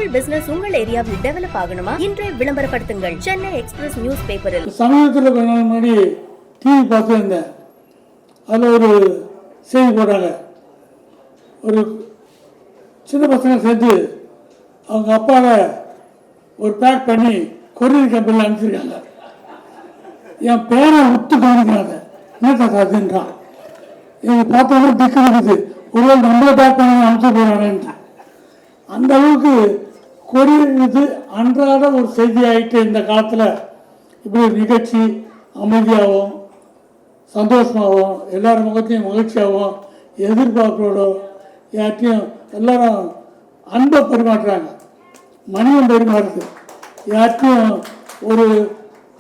உங்கள் பிசினஸ் உங்கள் ஏரியாவில் டெவலப் ஆகணுமா? இன்றைய விளம்பரப்படுத்துங்கள் சென்னை எக்ஸ்பிரஸ் நியூஸ் பேப்பரில். சமீபத்தில் கொஞ்ச நாள் முன்னாடி டிவி பார்த்து இருந்தேன். அதில் ஒரு செய்தி போட்டாங்க. ஒரு சின்ன பசங்க சேர்த்து அவங்க அப்பாவை ஒரு பேக் பண்ணி கொரியர் கம்பெனியில் அனுப்பிச்சிருக்காங்க. என் பேரை விட்டு கவனிக்கிறாங்க. என்ன சாதுன்றான். எனக்கு பார்த்தோன்னா திக்கு இருக்குது. ஒருவேளை நம்மளை பேக் பண்ணி அனுப்பிச்சு போகிறாங்கன்ட்டு. அந்த அளவுக்கு கொரியர் இது அன்றாட ஒரு செய்தி ஆகிட்டு இந்த காலத்தில் இப்படி ஒரு நிகழ்ச்சி அமைதியாகவும் சந்தோஷமாகவும் எல்லாரும் முகத்தையும் மகிழ்ச்சியாகவும் எதிர்பார்ப்போட யார்ட்டையும் எல்லாரும் அன்பை பரிமாற்றுறாங்க. மனிதம் பரிமாறுது. யார்ட்டையும் ஒரு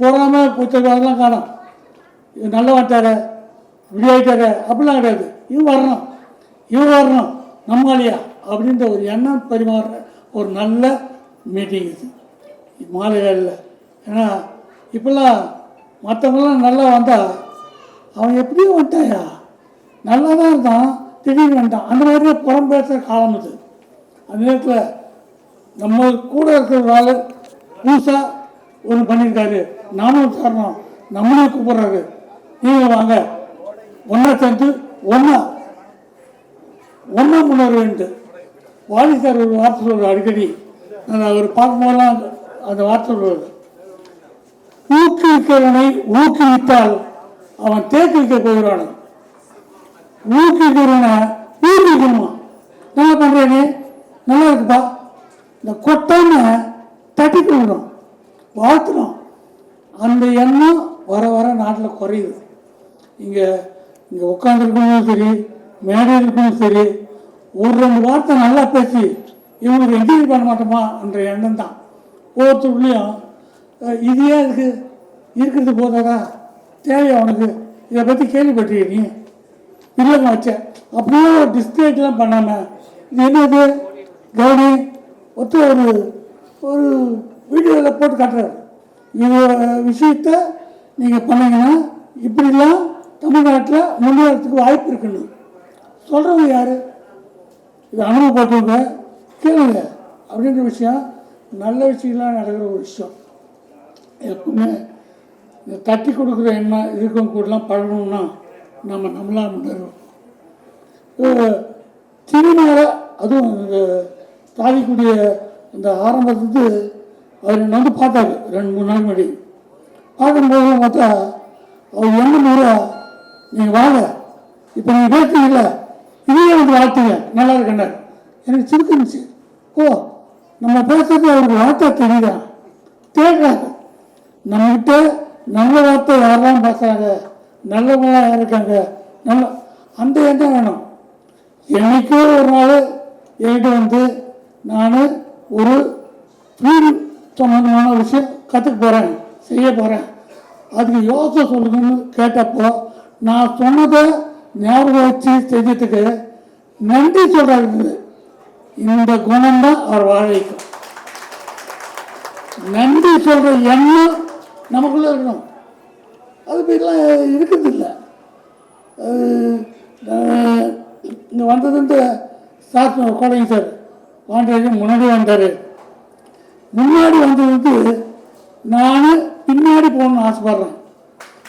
போகாமல் பூச்சக்காரெலாம் காணும். இது நல்ல வாட்டார விடியாயிட்டார அப்படிலாம் கிடையாது. இவன் வரணும் நம்மளாலியா அப்படின்ற ஒரு எண்ணம் பரிமாறுற ஒரு நல்ல மீட்டிங் இது மாலை வேலையில். ஏன்னா இப்போல்லாம் மற்றவங்களாம் நல்லா வந்தால் அவன் எப்படியும் வந்துட்டாயா நல்லா தான் இருந்தான் திடீர்னு வந்துட்டான். அந்த மாதிரியே புறம் பேசுகிற காலம் இது. அந்த நேரத்தில் நம்ம கூட இருக்கிற ஆள் புதுசாக ஒன்று பண்ணியிருக்காரு. நானும் தரணும் நம்மளே கூப்பிட்றாரு. நீங்கள் வாங்க ஒன்றா சேர்ந்து ஒன்றா முன்னேறுவேன்ட்டு வாலி சார் ஒரு வார்த்தை சொல்வார் அடிக்கடி. நான் அவர் பார்க்கும்போதெல்லாம் அந்த வார்த்தை சொல்வார். ஊக்குவிக்கிறவனை ஊக்குவித்தால் அவன் தேக்குவிக்க போகிறான். ஊக்குவிக்கிறவனை ஊக்குவிக்கணுமா? நல்லா பண்ணுறேனே நல்லா இருக்குப்பா இந்த கொட்டாம தட்டி கொடுக்கணும் வாழ்த்தணும். அந்த எண்ணம் வர வர நாட்டில் குறையுது. இங்கே உட்காந்துருக்கணும் சரி மேடை இருக்கணும் சரி ஒரு ரெண்டு வார்த்தை நல்லா பேசி இவங்களுக்கு என்கரேஜ் பண்ண மாட்டோமா என்ற எண்ணம் தான் ஒவ்வொருத்தருக்குள்ளேயும். இதையே இருக்கிறது போதாதா தேவையா உனக்கு இதை பற்றி கேள்விப்பட்டிருக்க நீ இல்லைங்க வச்சேன் அப்படியே ஒரு டிஸ்பிளேட்லாம் பண்ணாமல் இது என்னது கவனி ஒருத்தர் ஒரு வீடியோவில் போட்டு காட்டுறாரு. இது விஷயத்த நீங்கள் பண்ணீங்கன்னா இப்படிலாம் தமிழ்நாட்டில் முன்னேறத்துக்கு வாய்ப்பு இருக்குன்னு சொல்கிறவங்க யார்? இது அனுபவப்பட்டவங்க கேளுங்க அப்படின்ற விஷயம் நல்ல விஷயம்லாம் நடக்கிற ஒரு விஷயம். எப்பவுமே இந்த தட்டி கொடுக்குற எண்ணம் இருக்கவங்க கூடலாம் பழகணும்னா நம்மளாம் முன்னேறுவோம். சினிமாவில் அதுவும் இந்த தாதிக்கூடிய இந்த ஆரம்பத்துக்கு அவர் என்ன வந்து பார்த்தாரு 2-3 நாள் முன்னாடி. பார்க்கும்போது பார்த்தா அவர் என்ன முறை நீங்கள் வாங்க இப்போ நீங்கள் பேசுறீங்கள இதையே வந்து வாழ்த்துங்க நல்லா இருக்கண்டார். எனக்கு சிரிக்கிச்சு. ஓ நம்ம பேசுறது அவருக்கு வார்த்தை தெரியுதா கேட்குறாங்க. நம்மகிட்ட நல்ல வார்த்தை யாரெல்லாம் பேசுகிறாங்க நல்லவங்களாம் யார் இருக்காங்க நல்ல அந்த எண்ணம் வேணும். என்னைக்கோ ஒரு நாள் என்கிட்ட வந்து நான் ஒரு ஃபீல் சம்மந்தமான விஷயம் கற்றுக்க போகிறேன் செய்ய போகிறேன் அதுக்கு யோசனை சொல்லுங்கன்னு கேட்டப்போ நான் சொன்னதை ஞாபகம் வச்சு செஞ்சதுக்கு நன்றி சொல்கிறாரு. இந்த குணம் தான் அவர் வாழ வைக்கும். நன்றி சொல்கிற எண்ணம் நமக்குள்ளே இருக்கணும். அது போய்லாம் இருக்கிறது இல்லை. இங்கே வந்ததுன்ட்டு சார் கோடைங்க சார் வாண்டது முன்னாடியே வந்தார். முன்னாடி வந்ததுக்கு நான் பின்னாடி போகணும்னு ஆசைப்படுறேன்.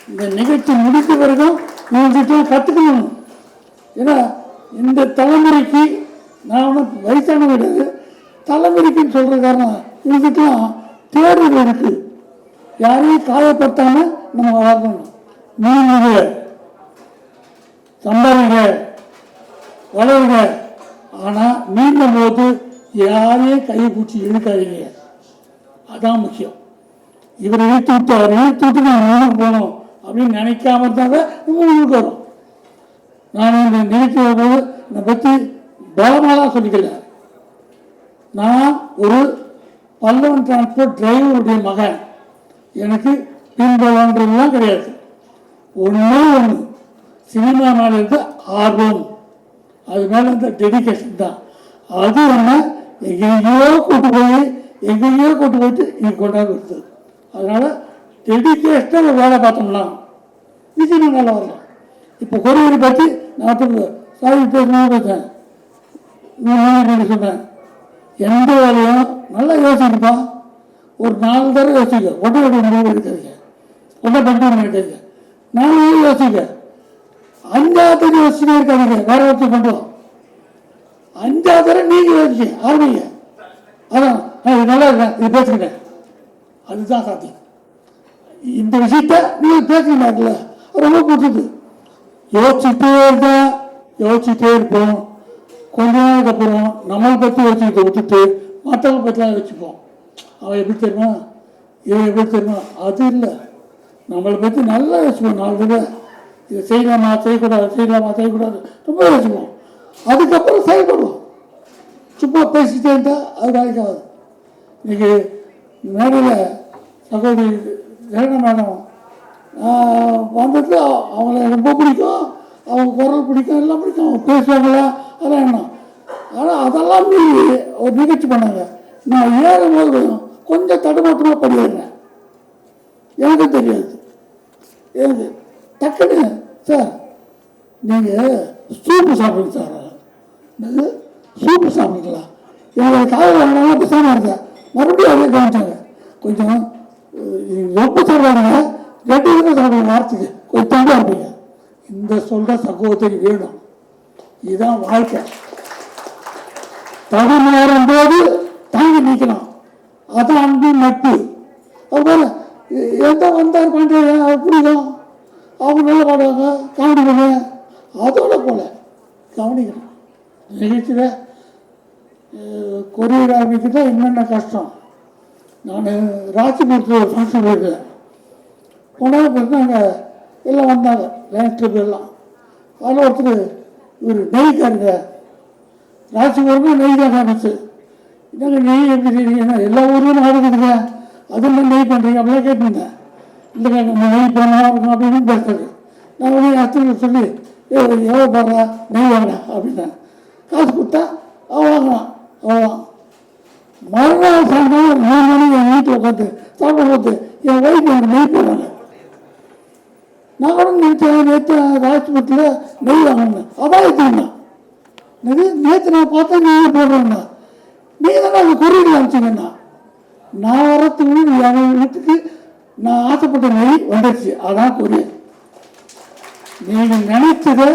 இந்த நிகழ்ச்சி முடித்த பிறகும் இவங்ககிட்ட கற்றுக்கணும். ஏன்னா இந்த தலைமுறைக்கு நான் ஒன்றும் வயசான கிடையாது தலைமுறைக்குன்னு சொல்கிற காரணம் இவங்ககிட்டலாம் தேர்தல் இருக்குது. யாரையும் காயப்படுத்தாமல் நம்ம வளர்க்கணும். நீங்கள் சம்பாதிங்க வளருங்க. ஆனால் நீண்டும் போது யாரையும் கையை பிடிச்சி இழுக்காதீங்க. அதான் முக்கியம். இவரை இழுத்து விட்டு அவர் இழுத்து விட்டு நான் ஊருக்கு போகணும் அப்படின்னு நினைக்காம இருந்தாங்க ஊருக்கு வரும். நான் இந்த நிகழ்ச்சி வரும்போது என்னை பற்றி பலமாலாம் சொல்லிக்கல. நான் ஒரு பல்லவன் டிரான்ஸ்போர்ட் டிரைவருடைய மகன். எனக்கு பின்பலன்றதுலாம் கிடையாது. ஒன்று சினிமா மேலே இருந்த ஆர்வம் அது மேலே இருந்த டெடிக்கேஷன் தான். அது ஒன்று எங்கெங்கேயோ கூட்டு போயிட்டு இங்கே கொண்டாந்து கொடுத்தது. அதனால் டெடிக்கேஷனாக வேலை பார்த்தோம்னா நிச்சயம் நல்லா வரலாம். இப்போ கொரியரை பற்றி நான் சாரி பேசணும் பேசுகிறேன். சொன்னேன் எந்த வேலையும் நல்லா யோசிக்கப்பா. ஒரு 4 தடவை யோசிக்க. ஒன்றை முடிவு எடுக்கிறீங்க, ஒன்றை பண்ணிட்டு நினைக்கிறீங்க, 4 தடவை யோசிக்க. 5ஆவது தடவை யோசிச்சுட்டே இருக்காதீங்க, வேற ஒருத்தர் பண்ணுவோம். 5ஆவது தடவை நீங்கள் யோசிக்க ஆரம்பிங்க. அதான் இது நல்லா இருக்கேன், இது பேசுகிறேன், அதுதான் சாத்தியம். இந்த விஷயத்த நீங்கள் பேசுகிறாங்கல்ல, ரொம்ப பிடிச்சது. யோசிச்சுட்டே இருப்போம். கொஞ்ச நாளுக்கு அப்புறம் நம்மளை பற்றி யோசிக்கிறத விட்டுட்டு மற்றவங்களை பற்றிலாம் யோசிப்போம். அவன் எப்படி தெரியுமா, இவன் எப்படி தெரியுமா, அது இல்லை. நம்மளை பற்றி நல்லா யோசிப்போம். 4 தடவை இதை செய்யலாமா செய்யக்கூடாது ரொம்ப யோசிப்போம். அதுக்கப்புறம் செயல்படுவோம். சும்மா பேசிட்டே இருந்தால் அது வேலைக்காது. இன்னைக்கு மேடையில் சகோதரி ஜெகன மேடம் வந்துட்டு அவங்கள ரொம்ப பிடிக்கும், அவங்க குரல் பிடிக்கும், எல்லாம் பிடிக்கும், அவங்க பேசுவாங்களா அதெல்லாம் என்ன. ஆனால் அதெல்லாம் மீறி ஒரு நிகழ்ச்சி பண்ணாங்க. நான் ஏறும்போது கொஞ்சம் தடுமாற்றமாக படிக்கிறேன், எனக்கும் தெரியாது. எனக்கு டக்குன்னு சார் நீங்கள் சூப்பு சாப்பிடுங்க சார், சூப்பு சாப்பிடுங்களா, என்னோட காலையில் வாங்கினாலும் பேசாமல் இருந்தேன். மறுபடியும் அதே கவனிச்சாங்க, கொஞ்சம் ரொம்ப சாப்பிடாங்க, 2 தடவை சாப்பிடுங்க வாரத்துக்கு, கொஞ்சம் தண்டா இருப்பீங்க. இந்த சொல்கிற சகோதரி வேணும். இதுதான் வாழ்க்கை. தடுமாறும் போது தாங்கி நிற்கணும். அதான் அன்பு நட்பு. அதுபோல் எந்த வந்தார் பண்ணுறாங்க, அது பிடிக்கும், அவங்க நல்லா பாடுவாங்க, கவனிக்கங்க, அதோட போல கவனிக்கணும். நிகழ்ச்சியில் கொரியர் ஆரம்பிக்கிட்டால் என்னென்ன கஷ்டம். நான் ராசிபுரத்தில் ஒரு ஃபங்க்ஷன் போயிருக்கேன். போனால் பிறந்தாங்க, எல்லாம் வந்தாங்க லைன் ட்ரிப் எல்லாம். அதில் ஒருத்தர் இவர் நெய்க்காருங்க, ராசிபுரம்னா நெய் தான் ஃபேமஸ்ஸு. என்னங்க நெய் எப்படி செய்றீங்கன்னா, எல்லா ஊர்லேயும் நடக்குதுங்க, அதில் நெய் பண்ணுறீங்க அப்படிலாம் கேட்டுருந்தேன். இல்லைங்க நம்ம நெய் பண்ணலாம் இருக்கணும் அப்படின்னு பேசுறது. நான் உடனே அத்தனை சொல்லி எவ்வளோ போடுறா நெய் வாங்கினா அப்படின்னேன். காசு கொடுத்தா அவன் வாங்கினான். அவ்வளோதான். மறுநாள் சாயங்காலம் 3 மணிக்கு என் வீட்டில் உட்காந்து சாப்பிடும்போது என் ஒய்ஃப் எனக்கு நெய் போடுறாங்க. நான் கூட நினைச்சேன், நேற்று ராஜ்புரத்தில் நெய் வாங்கினேன், அதான் எடுத்துருந்தேன். நேற்று நான் பார்த்தா நெய் போடுறேன்னா, நீங்கள் தானே அந்த கொரியர் அனுப்பிச்சிங்கண்ணா. நான் வரத்துக்கு என் வீட்டுக்கு நான் ஆசைப்பட்ட நெய் வந்துடுச்சு, அதான் கொரியர். நீங்கள் நினைச்சதை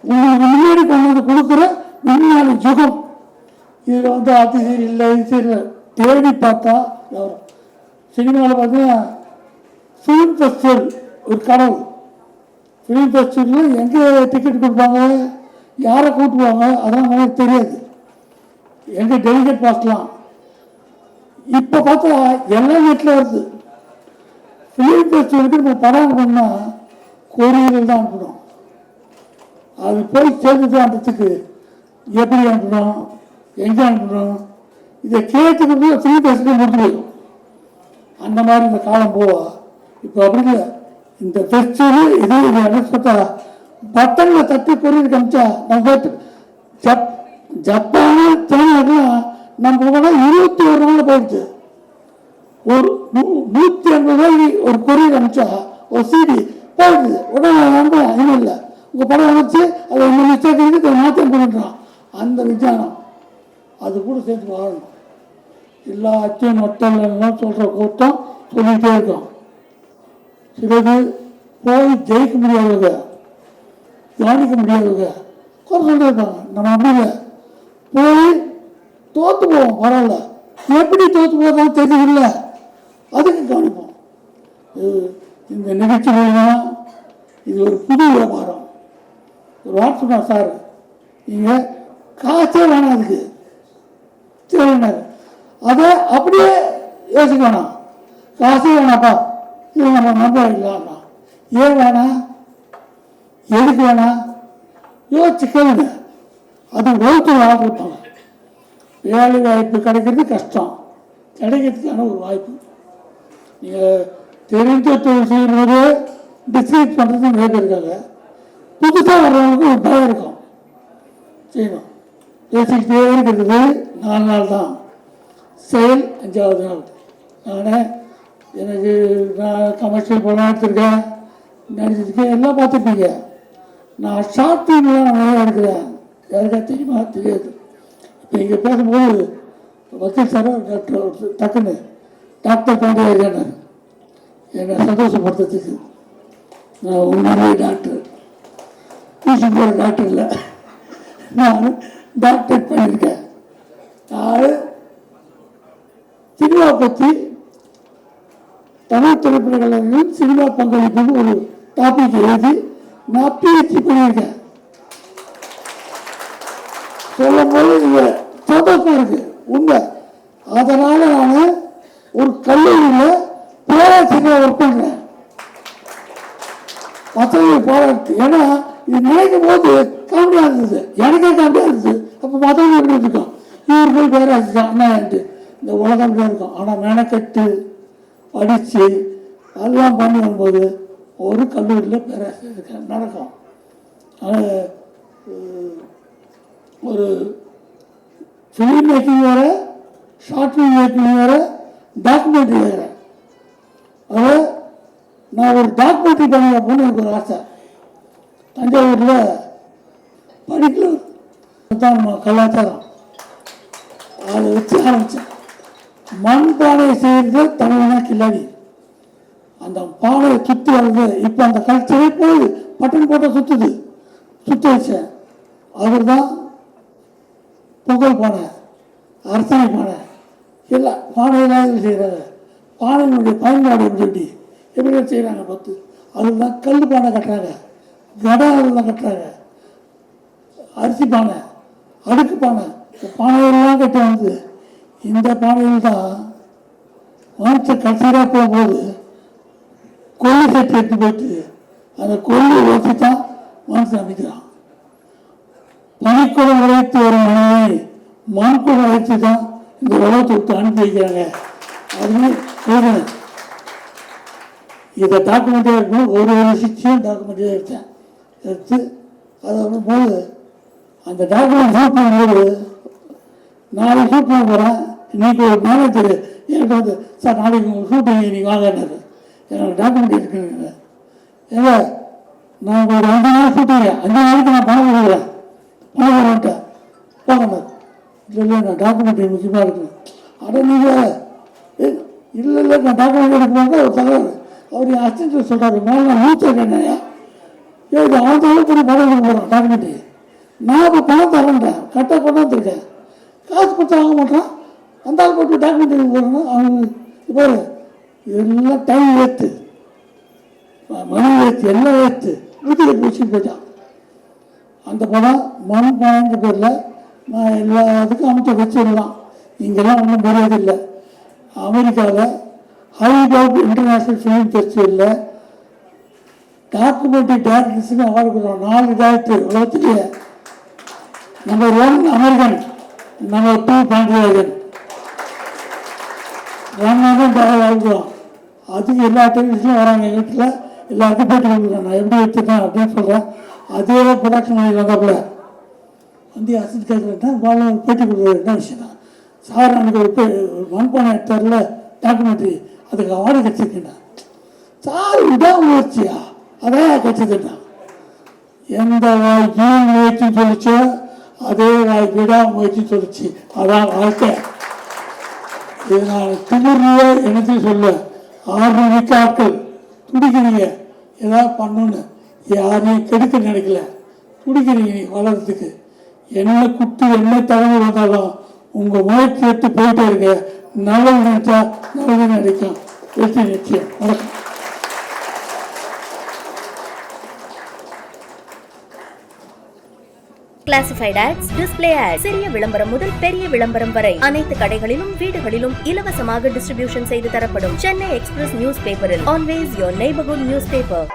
உங்களுக்கு முன்னாடி கொண்டு வந்து கொடுக்குற விஞ்ஞான யுகம். இதில் வந்து அது சரி இல்லை இது சரி தேடி பார்த்தா வரும். சினிமாவில் பார்த்தீங்கன்னா ஃபிலிம் ஃபெஸ்டிவல் ஒரு கடவுள். ஃபிலிம் ஃபெஸ்டிவலில் எங்கே டிக்கெட் கொடுப்பாங்க, யாரை கூட்டுவாங்க, அதெல்லாம் நமக்கு தெரியாது. எங்கே டெலிகேட் பாஸ்லாம் இப்போ பார்த்தா எல்லாம் நெட்டில் வருது. ஃபிலிம் ஃபெஸ்டிவலுக்கு நம்ம படம் பண்ணால் கொரியரில் தான் அனுப்பணும். அது போய் சேர்ந்து அனுப்புறதுக்கு எப்படி அனுப்பணும், எங்கே அனுப்பணும், இதை கேட்டுக்கிட்டு ஃபிலிம் ஃபெஸ்டிவல் முடிஞ்சு போயிடும். அந்த மாதிரி இந்த காலம் போவா. இப்போ அப்படி இல்லை. இந்த ஃபெஸ்டிவல் இதே இது அனுப்பிச்சா பட்டனில் தட்டி கொரியர் காமிச்சா நம்ம ஜப்பானு சைனாக்கெல்லாம் நம்ம கூட 21 நாள் போயிடுச்சு. ஒரு 150 ரூபாய்க்கு ஒரு கொரியர் அனுப்பிச்சா ஒரு CD போயிடுது. உடனே நம்பலாம் இன்னும் இல்லை, உங்கள் படம் அனுப்பிச்சு அதை இன்னும் மிஸ்டேக்கு மாற்றம் பண்ணிடுறான். அந்த விஞ்ஞானம் அது கூட சேர்த்து வாழணும். எல்லா அச்சம் நொட்டெல்லாம் சொல்கிற கூட்டம் சொல்லிகிட்டே இருக்கோம். சிலது போய் ஜெயிக்க முடியாதவங்க, கவனிக்க முடியாதவங்க குறை சொல்லியிருக்காங்க. நம்ம அப்படி இல்லை, போய் தோற்று போவோம், பரவாயில்ல. எப்படி தோற்று போகிறதாலும் தெரியல, அதுக்கு கவனிப்போம். இந்த நிகழ்ச்சி மூலமாக இது ஒரு புது வியாபாரம். ஒரு வார்த்தை சொன்னார் சார், நீங்கள் காசே வேணாம் அதுக்கு சரினார். அதை அப்படியே யோசிக்க வேணாம், காசே வேணாப்பா, இது நம்ம நம்ப இல்லாமா, ஏன் வேணாம், எதுக்கு வேணாம் யோசிச்சு கேளுங்க. அது ஒருத்தர் ஆகிருப்பாங்க. வேலை வாய்ப்பு கிடைக்கிறது கஷ்டம், கிடைக்கிறதுக்கான ஒரு வாய்ப்பு. நீங்கள் தெரிஞ்ச தொழில் செய்யும்போது டிஸ்கஸ் பண்ணுறது நிறைய பேர் இருக்காங்க. புதுசாக வர்றவங்களுக்கு ஒரு பயம் இருக்கும், செய்யணும். பேசிக்கிட்டே இருக்கிறது 4 நாள் தான், செயல் 5ஆவது நாள். நான் கமர்ஷியல் படம் எடுத்திருக்கேன், நடிச்சிருக்கேன், எல்லாம் பார்த்துருப்பீங்க. நான் ஷார்ட் ஃபிலிம்லாம் நிறையா எடுக்கிறேன். யாருக்கா தெரியுமா தெரியாது. இப்போ இங்கே பேசும்போது வக்கீல் சார் டாக்டர் டக்குன்னு டாக்டர் பாண்டியராஜன் என்னை சந்தோஷப்படுத்துறதுக்கு. நான் உண்மையிலே டாக்டர், டியூஷன் போகிற டாக்டர் இல்லை, நான் டாக்டர் பண்ணியிருக்கேன். நான் சினிமா பற்றி தமிழ் திரைப்படங்களில் சினிமா பங்களிப்புன்னு ஒரு டாபிக் எழுதி நான் PhD பண்ணியிருக்கேன். சொல்லும் போது நீங்கள் சந்தோஷம் இருக்கு, உண்மை. அதனால் நான் ஒரு கல்லூரியில் பேராசிரியர் ஒர்க் பண்ணுறேன். மற்றவங்க போராட்டு, ஏன்னா இது நினைக்கும் போது காமெடியாக இருந்தது, எனக்கே காமெடியாக இருந்தது. அப்போ மற்றவங்க எப்படி இருக்கும், இவர் போய் பேராசிரியர் அண்ணான்ட்டு இந்த உலகம் இருக்கும். ஆனால் மெனக்கட்டு படித்து அதெல்லாம் பண்ணி வரும்போது ஒரு கல்லூரியில் பேராசிரியர் நடக்கும். ஒரு ஃபிலிம் மேக்கிங் வேறு, ஷார்ட் ஃபிலிம் மேக்கிங் வேறு, டாக்குமெண்ட்ரி வேறு. அதை நான் ஒரு டாக்குமெண்ட்ரி பண்ண போன எனக்கு ஒரு ஆசை. தஞ்சாவூரில் படிக்கல தான் கலாச்சாரம், அதை வச்சு ஆரம்பித்தேன். மண் பானை செய்கிறது தமிழ்னா கில்லாடி. அந்த பானையை சுற்றி வருது. இப்போ அந்த கல்ச்சரே போய் பட்டன் போட்ட சுற்றுது, சுற்றி வச்சேன். அவர் தான் பொங்கல் பானை, அரசனை பானை, இல்லை பானையெல்லாம் செய்கிறாங்க. பானையினுடைய பயன்பாடு எப்படி செய்கிறாங்க பார்த்து. அதில் தான் கல் பானை கட்டுறாங்க, கடாவில் தான் கட்டுறாங்க, அரிசி பானை, அடுக்கு பானை, பானையெல்லாம் கட்ட வந்து இந்த பானையில் தான் மனுஷன் கடைசியாக போகும்போது கொள்ளு செட்டு எடுத்து போயிட்டு அந்த கொள்ளு வச்சு தான் மனுஷன் அமைக்கிறான். பனிக்குடம் உழைத்து ஒரு மனிதனை மண்குடம் உழைத்து தான் இந்த உலகத்தை விட்டு அனுப்பி வைக்கிறாங்க. அதுவும் எழுதுனேன். இதை டாக்குமெண்ட்டாக இருக்கணும். ஒரு விஷயம் டாக்குமெண்ட்டாக எடுத்து அதை வரும்போது அந்த டாக்குமெண்ட் ஷூட் பண்ணும்போது நாளைக்கு ஷூட் பண்ண போகிறேன். இன்றைக்கி ஒரு மேனேஜர் என்கிட்ட வந்து, சார் நாளைக்கு உங்கள் ஷூட்டிங் இன்றைக்கி வாங்கினாரு, என்னோட டாக்குமெண்ட் இருக்குங்க. ஏங்க நான் ஒரு 5 நாள் ஷூட்டிங்க, 5 நாளைக்கு நான் பணம் கொடுக்குறேன், பணம் கொடுத்தேன் போகணும். இல்லை நான் டாக்குமெண்ட் முக்கியமாக இருக்குங்க. ஆனால் நீங்கள் இல்லை நான் டாக்குமெண்ட் எடுக்கணுங்க ஒரு தகவல். அவர் என் அசிஸ்டன்ட் சொல்கிறாரு, மேலே நான் மூச்சேன் என்னையா இது அவன் அளவுக்கு கூட பணம் கொடுக்க போகிறான் டாக்குமெண்ட்டு. நான் இப்போ பணம் தரேன்ட்டேன், கரெக்டாக கொண்டாந்துருக்கேன், காசு கொடுத்து வாங்க மாட்டான். அந்த ஆள் போட்டு டாக்குமெண்ட் எடுக்க போகிறேன்னா அவங்க இப்போ எல்லாம் டைம் வேஸ்ட்டு, மணி வேஸ்ட்டு, எல்லாம் வேஸ்ட்டு, வீட்டுக்கு பிடிச்சிட்டு போயிட்டான். அந்த படம் மண் பணம்ன்ற பேரில் நான் எல்லாத்துக்கும் அமைச்ச வச்சிடலாம். இங்கெல்லாம் ஒன்றும் பெரியதில்லை. அமெரிக்காவில் ஹைதராபாத் இன்டர்நேஷ்னல் ஃபிலிம் ஃபெஸ்டிவலில் டாக்குமெண்ட்ரி டேரக்டர்ஸுக்கு அவார்டு கொடுக்குறோம். 4 டேரக்டர் உலகத்துலேயே. நம்பர் 1 அமெரிக்கன், நம்பர் 2 பாண்டியராஜன், 1 வாழ்க்கிறோம். அதுக்கு எல்லா டெலிவிஷனும் வராங்க. எங்கள் வீட்டில் எல்லாருக்கும் பேட்டி கொடுக்குறேன். நான் எப்படி எடுத்துட்டேன் அப்படின்னு சொல்கிறேன். அதே ப்ரொடக்ஷன் பண்ணி வந்தாப்புல வந்து அசிஸ்ட் கேட்குறேன், பால பேட்டி கொடுக்குறது என்ன விஷயம் தான் சார், எனக்கு ஒரு மண்பானை எடுத்தார்ல டாக்குமெண்ட்ரி, அதுக்கு அவார்டு கிடச்சிருக்கேன் சார். விடாமுயற்சியா அதான் கிடச்சிருக்கேன். எந்த வாய்க்கு முயற்சி சொல்லிச்சோ அதே வாய்க்கு விடாமுயற்சி சொல்லிச்சு. அதான் வாழ்க்கை. இது நான் திமிரிய எனக்கு சொல்ல 6 மிக்க ஆட்கள் துடிக்கிறீங்க ஏதாவது பண்ணணுன்னு, யாரையும் கெடுக்க நினைக்கல, துடிக்கிறீங்க வளர்றதுக்கு. என்ன குட்டி என்ன தகவல் வந்தாலும் உங்கள் முயற்சி எடுத்து போயிட்டே இருக்க. நல்லது நினைச்சா நல்லது நினைக்கும், வெற்றி நிச்சயம். வணக்கம். கிளாசிஃபைட் ஆட்ஸ், டிஸ்ப்ளே ஆட்ஸ், சிறிய விளம்பரம் முதல் பெரிய விளம்பரம் வரை அனைத்து கடைகளிலும் வீடுகளிலும் இலவசமாக டிஸ்ட்ரிபியூஷன் செய்து தரப்படும். சென்னை எக்ஸ்பிரஸ் நியூஸ் பேப்பரில் always your neighbourhood news paper.